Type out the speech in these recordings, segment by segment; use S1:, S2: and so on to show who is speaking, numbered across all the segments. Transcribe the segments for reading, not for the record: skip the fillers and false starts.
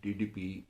S1: DDP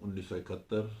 S1: 1971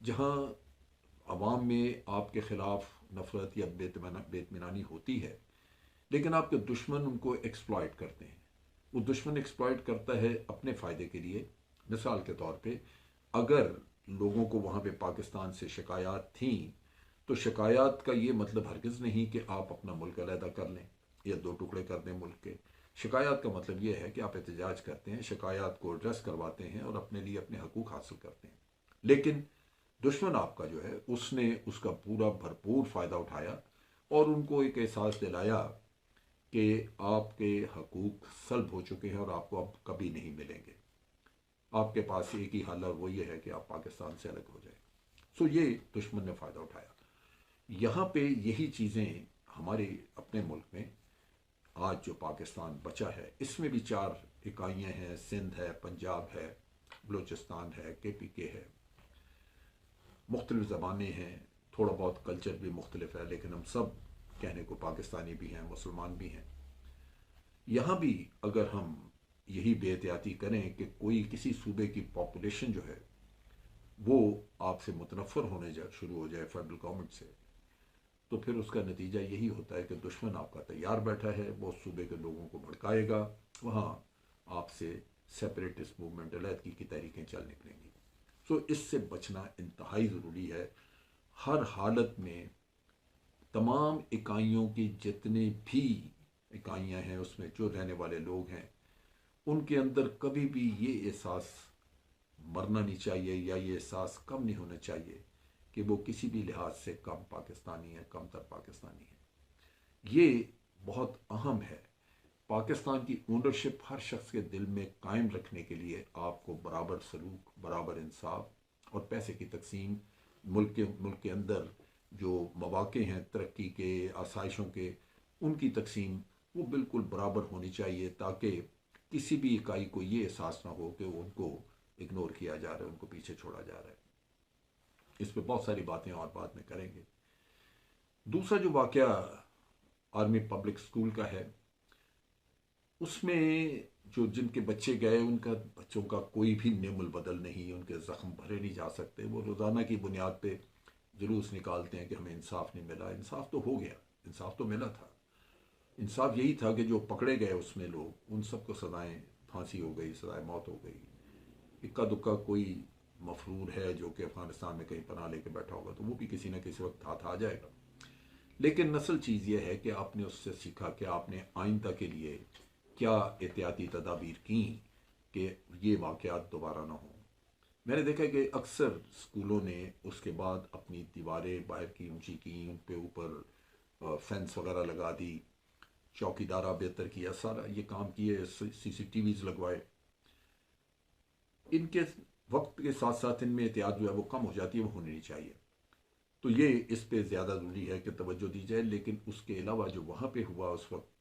S1: جہاں عوام میں آپ کے خلاف نفرت یا بے اطمینانی ہوتی ہے، لیکن آپ کے دشمن ان کو ایکسپلائٹ کرتے ہیں. وہ دشمن ایکسپلائٹ کرتا ہے اپنے فائدے کے لیے. مثال کے طور پہ اگر لوگوں کو وہاں پہ پاکستان سے شکایات تھیں تو شکایات کا یہ مطلب ہرگز نہیں کہ آپ اپنا ملک علیحدہ کر لیں یا دو ٹکڑے کر دیں ملک کے. شکایات کا مطلب یہ ہے کہ آپ احتجاج کرتے ہیں، شکایات کو ایڈریس کرواتے ہیں اور اپنے لیے اپنے حقوق حاصل کرتے ہیں. لیکن دشمن آپ کا جو ہے اس نے اس کا پورا بھرپور فائدہ اٹھایا اور ان کو ایک احساس دلایا کہ آپ کے حقوق سلب ہو چکے ہیں اور آپ کو اب کبھی نہیں ملیں گے. آپ کے پاس ایک ہی حل ہے، وہ یہ ہے کہ آپ پاکستان سے الگ ہو جائیں. سو یہ دشمن نے فائدہ اٹھایا. یہاں پہ یہی چیزیں ہمارے اپنے ملک میں آج جو پاکستان بچا ہے اس میں بھی 4 اکائیاں ہیں. سندھ ہے، پنجاب ہے، بلوچستان ہے، KPK ہے. مختلف زبانیں ہیں، تھوڑا بہت کلچر بھی مختلف ہے، لیکن ہم سب کہنے کو پاکستانی بھی ہیں، مسلمان بھی ہیں. یہاں بھی اگر ہم یہی بے احتیاطی کریں کہ کوئی کسی صوبے کی پاپولیشن جو ہے وہ آپ سے متنفر ہونے شروع ہو جائے فیڈرل گورنمنٹ سے، تو پھر اس کا نتیجہ یہی ہوتا ہے کہ دشمن آپ کا تیار بیٹھا ہے، وہ صوبے کے لوگوں کو بھڑکائے گا، وہاں آپ سے سیپریٹسٹ موومنٹ علیحدگی کی تحریکیں چل نکلیں گی. سو اس سے بچنا انتہائی ضروری ہے. ہر حالت میں تمام اکائیوں کی جتنے بھی اکائیاں ہیں اس میں جو رہنے والے لوگ ہیں ان کے اندر کبھی بھی یہ احساس مرنا نہیں چاہیے یا یہ احساس کم نہیں ہونا چاہیے کہ وہ کسی بھی لحاظ سے کم پاکستانی ہے، کم تر پاکستانی ہے. یہ بہت اہم ہے. پاکستان کی اونرشپ ہر شخص کے دل میں قائم رکھنے کے لیے آپ کو برابر سلوک، برابر انصاف اور پیسے کی تقسیم، ملک کے اندر جو مواقع ہیں ترقی کے، آسائشوں کے، ان کی تقسیم وہ بالکل برابر ہونی چاہیے تاکہ کسی بھی اکائی کو یہ احساس نہ ہو کہ ان کو اگنور کیا جا رہا ہے، ان کو پیچھے چھوڑا جا رہا ہے. اس پہ بہت ساری باتیں اور بعد میں کریں گے. دوسرا جو واقعہ آرمی پبلک اسکول کا ہے، اس میں جو جن کے بچے گئے ان کا بچوں کا کوئی بھی نعم البدل نہیں، ان کے زخم بھرے نہیں جا سکتے. وہ روزانہ کی بنیاد پہ جلوس نکالتے ہیں کہ ہمیں انصاف نہیں ملا. انصاف تو ہو گیا، انصاف تو ملا تھا. انصاف یہی تھا کہ جو پکڑے گئے اس میں لوگ ان سب کو سزائیں، پھانسی ہو گئی، سزائے موت ہو گئی. اکا دکا کوئی مفرور ہے جو کہ افغانستان میں کہیں پناہ لے کے بیٹھا ہوگا تو وہ بھی کسی نہ کسی وقت ہاتھ آ جائے گا. لیکن نسل چیز یہ ہے کہ آپ نے اس سے سیکھا کہ آپ نے آئندہ کے لیے کیا احتیاطی تدابیر کی کہ یہ واقعات دوبارہ نہ ہوں. میں نے دیکھا کہ اکثر اسکولوں نے اس کے بعد اپنی دیواریں باہر کی اونچی کی، ان پہ اوپر فینس وغیرہ لگا دی، چوکی دارہ بہتر کیا، سارا یہ کام کیے، CCTVs لگوائے. ان کے وقت کے ساتھ ساتھ ان میں احتیاط جو ہے وہ کم ہو جاتی ہے، وہ ہونی نہیں چاہیے. تو یہ اس پہ زیادہ ضروری ہے کہ توجہ دی جائے. لیکن اس کے علاوہ جو وہاں پہ ہوا اس وقت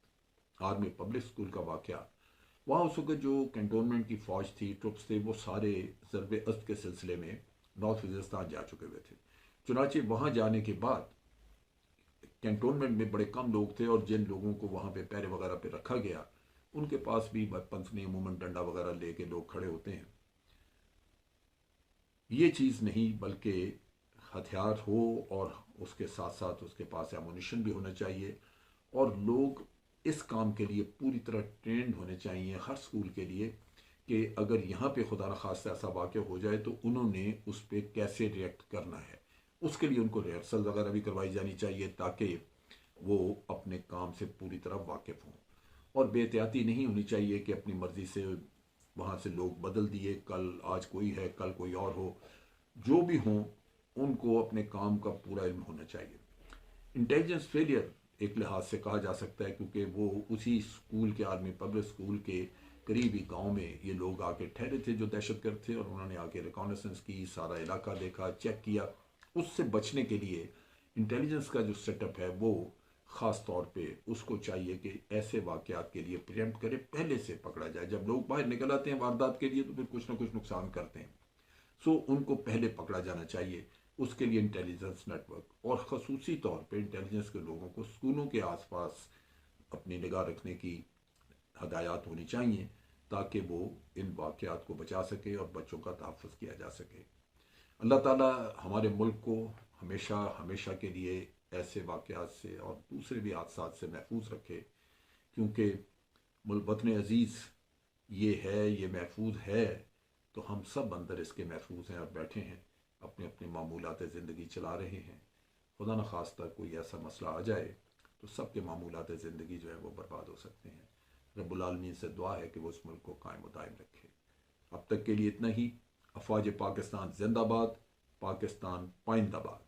S1: آرمی پبلک اسکول کا واقعہ، وہاں اس وقت جو کنٹونمنٹ کی فوج تھی، ٹرپس تھے، وہ سارے ضرب ازد کے سلسلے میں نارتھ وزیرستان جا چکے ہوئے تھے. چنانچہ وہاں جانے کے بعد کنٹونمنٹ میں بڑے کم لوگ تھے اور جن لوگوں کو وہاں پہ پیرے وغیرہ پہ رکھا گیا ان کے پاس بھی ویپنس نہیں، عموماً ڈنڈا وغیرہ لے کے لوگ کھڑے ہوتے ہیں. یہ چیز نہیں، بلکہ ہتھیار ہو اور اس کے ساتھ ساتھ اس کے پاس ایمونیشن بھی ہونا چاہیے. اور لوگ اس کام کے لیے پوری طرح ٹرینڈ ہونے چاہیے ہر سکول کے لیے کہ اگر یہاں پہ خدا نخواستہ ایسا واقعہ ہو جائے تو انہوں نے اس پہ کیسے ریئیکٹ کرنا ہے. اس کے لیے ان کو ریہرسل وغیرہ بھی کروائی جانی چاہیے تاکہ وہ اپنے کام سے پوری طرح واقف ہوں. اور بے احتیاطی نہیں ہونی چاہیے کہ اپنی مرضی سے وہاں سے لوگ بدل دیے، کل آج کوئی ہے کل کوئی اور ہو. جو بھی ہوں ان کو اپنے کام کا پورا علم ہونا چاہیے. انٹیلیجنس فیلئر ایک لحاظ سے کہا جا سکتا ہے کیونکہ وہ اسی اسکول کے، آرمی پبلک اسکول کے قریبی گاؤں میں یہ لوگ آ کے ٹھہرے تھے جو دہشت گرد تھے، اور انہوں نے آ کے ریکانیسنس کی، سارا علاقہ دیکھا، چیک کیا. اس سے بچنے کے لیے انٹیلیجنس کا جو سیٹ اپ ہے وہ خاص طور پہ اس کو چاہیے کہ ایسے واقعات کے لیے پریمپٹ کرے، پہلے سے پکڑا جائے. جب لوگ باہر نکل آتے ہیں واردات کے لیے تو پھر کچھ نہ کچھ نقصان کرتے ہیں. سو ان کو پہلے پکڑا جانا چاہیے. اس کے لیے انٹیلیجنس نیٹ ورک اور خصوصی طور پہ انٹیلیجنس کے لوگوں کو اسکولوں کے آس پاس اپنی نگاہ رکھنے کی ہدایات ہونی چاہیے تاکہ وہ ان واقعات کو بچا سکے اور بچوں کا تحفظ کیا جا سکے. اللہ تعالیٰ ہمارے ملک کو ہمیشہ ہمیشہ کے لیے ایسے واقعات سے اور دوسرے بھی حادثات سے محفوظ رکھے، کیونکہ ملک وطن عزیز یہ ہے، یہ محفوظ ہے تو ہم سب اندر اس کے محفوظ ہیں اور بیٹھے ہیں، اپنے اپنے معمولات زندگی چلا رہے ہیں۔ خدا نخواستہ کوئی ایسا مسئلہ آ جائے تو سب کے معمولات زندگی جو ہے وہ برباد ہو سکتے ہیں۔ رب العالمین سے دعا ہے کہ وہ اس ملک کو قائم و دائم رکھے۔ اب تک کے لیے اتنا ہی۔ افواج پاکستان زندہ باد، پاکستان پائندہ باد۔